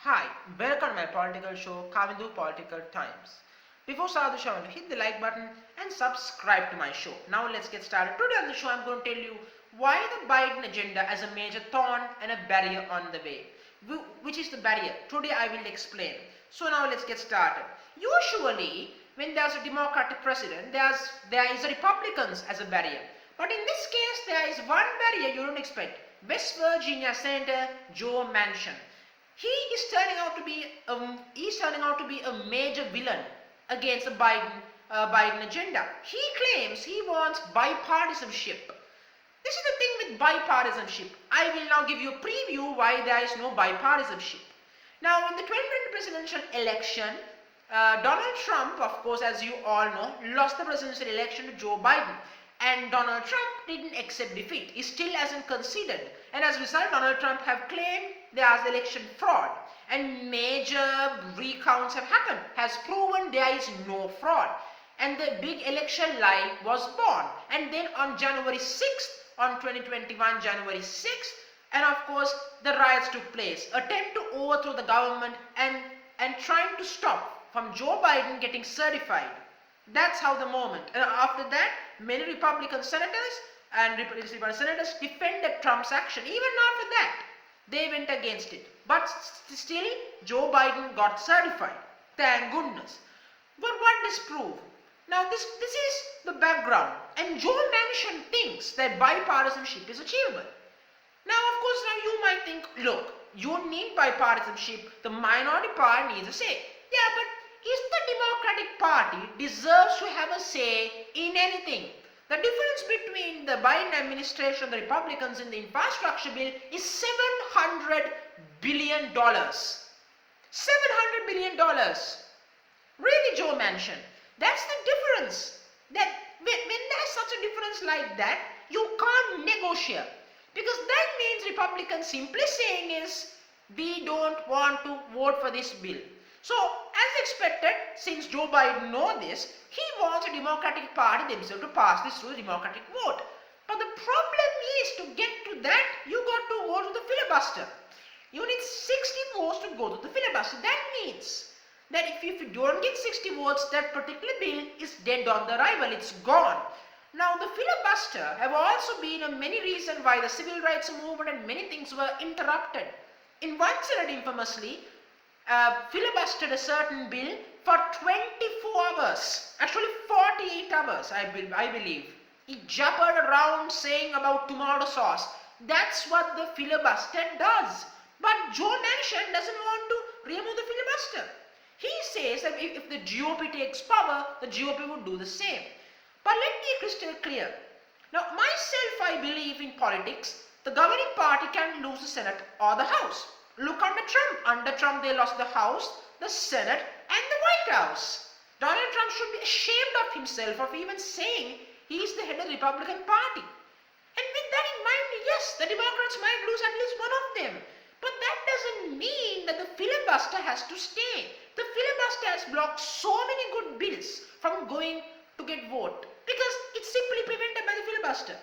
Hi, welcome to my political show, Kalindi Political Times. Before start the show, hit the like button and subscribe to my show. Now let's get started. Today on the show, I'm going to tell you why the Biden agenda is a major thorn and a barrier on the way. Which is the barrier? Today I will explain. So now let's get started. Usually, when there's a Democratic president, there is a Republicans as a barrier. But in this case, there is one barrier you don't expect. West Virginia Senator Joe Manchin. He's turning out to be a major villain against the Biden agenda. He claims he wants bipartisanship. This is the thing with bipartisanship. I will now give you a preview why there is no bipartisanship. Now, in the 2020 presidential election, Donald Trump, of course, as you all know, lost the presidential election to Joe Biden. And Donald Trump didn't accept defeat. He still hasn't conceded. And as a result, Donald Trump have claimed there's election fraud. And major recounts have happened. Has proven there is no fraud. And the big election lie was born. And then on January 6th, on 2021, January 6th, and of course, the riots took place. Attempt to overthrow the government and trying to stop from Joe Biden getting certified. That's how the moment. And after that, many Republican senators and Republican senators defended Trump's action. Even after that, they went against it. But still, Joe Biden got certified. Thank goodness. But what does prove? Now, this is the background. And Joe Manchin thinks that bipartisanship is achievable. Now, of course, now you might think, look, you need bipartisanship. The minority party needs a say. Yeah, but is the Democratic Party deserves to have a say in anything? The difference between the Biden administration and the Republicans in the infrastructure bill is $700 billion. $700 billion. Really, Joe Manchin? That's the difference. That when there's such a difference like that, you can't negotiate. Because that means Republicans simply saying is, we don't want to vote for this bill. So, as expected, since Joe Biden knows this, he wants the Democratic Party themselves to pass this through the Democratic vote. But the problem is, to get to that, you got to go to the filibuster. You need 60 votes to go to the filibuster. That means that if you don't get 60 votes, that particular bill is dead on the arrival. It's gone. Now, the filibuster have also been a many reasons why the civil rights movement and many things were interrupted. In one Senate, infamously, filibustered a certain bill for 24 hours, actually 48 hours, I believe. He jabbered around saying about tomato sauce. That's what the filibuster does. But Joe Manchin doesn't want to remove the filibuster. He says that if the GOP takes power, the GOP would do the same. But let me be crystal clear. Now, myself, I believe in politics, the governing party can lose the Senate or the House. Look under Trump. Under Trump, they lost the House, the Senate, and the White House. Donald Trump should be ashamed of himself of even saying he is the head of the Republican Party. And with that in mind, yes, the Democrats might lose at least one of them. But that doesn't mean that the filibuster has to stay. The filibuster has blocked so many good bills from going to get vote because it's simply prevented by the filibuster.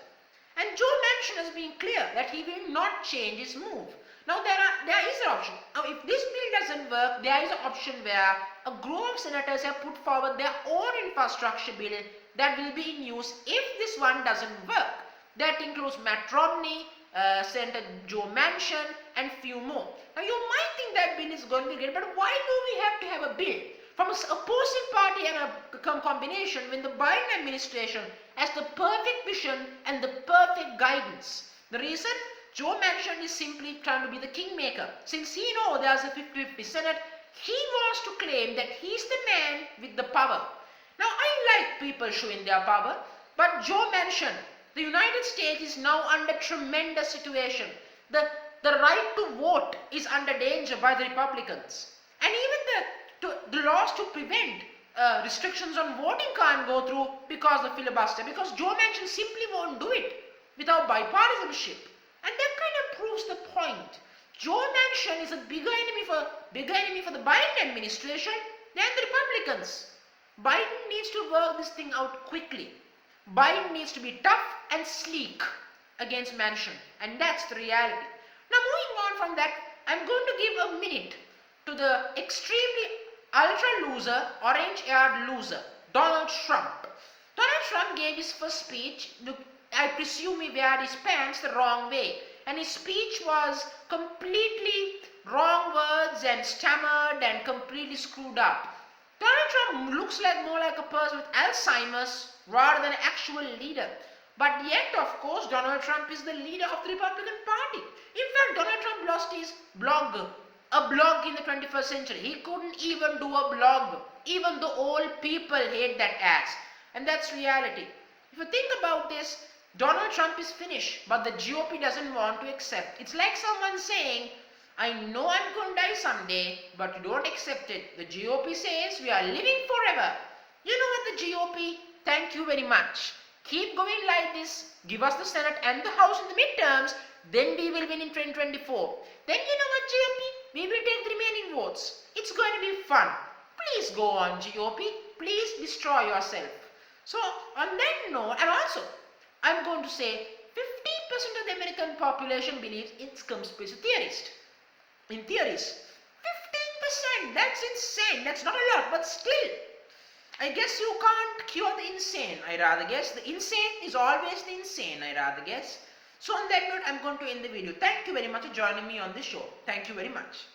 And Joe Manchin has been clear that he will not change his move. Now there is an option. Now if this bill doesn't work, there is an option where a group of senators have put forward their own infrastructure bill that will be in use if this one doesn't work. That includes Matt Romney, Senator Joe Manchin, and few more. Now you might think that bill is going to be great, but why do we have to have a bill from an opposing party and a combination when the Biden administration has the perfect vision and the perfect guidance? The reason? Joe Manchin is simply trying to be the kingmaker. Since he knows there's a 50-50 Senate, he wants to claim that he's the man with the power. Now, I like people showing their power, but Joe Manchin, the United States is now under tremendous situation. The right to vote is under danger by the Republicans. And even the laws to prevent restrictions on voting can't go through because of filibuster, because Joe Manchin simply won't do it without bipartisanship. And that kind of proves the point. Joe Manchin is a bigger enemy for the Biden administration than the Republicans. Biden needs to work this thing out quickly. Biden needs to be tough and sleek against Manchin, and that's the reality. Now, moving on from that, I'm going to give a minute the extremely ultra loser, orange-haired loser, Donald Trump. Donald Trump gave his first speech. Look, I presume he wear his pants the wrong way, and his speech was completely wrong words and stammered and completely screwed up. Donald Trump looks like more like a person with Alzheimer's rather than an actual leader. But yet, of course, Donald Trump is the leader of the Republican Party. In fact, Donald Trump lost his a blog in the 21st century. He couldn't even do a blog, even though all people hate that ass. And that's reality. If you think about this, Donald Trump is finished, but the GOP doesn't want to accept. It's like someone saying, I know I'm going to die someday, but you don't accept it. The GOP says we are living forever. You know what, the GOP? Thank you very much. Keep going like this. Give us the Senate and the House in the midterms. Then we will win in 2024. Then you know what, GOP? We will take the remaining votes. It's going to be fun. Please go on, GOP. Please destroy yourself. So on that note, and also, I'm going to say 50% of the American population believes in conspiracy theorists. In theories. 15%! That's insane. That's not a lot, but still. I guess you can't cure the insane, I rather guess. The insane is always the insane, I rather guess. So on that note, I'm going to end the video. Thank you very much for joining me on this show. Thank you very much.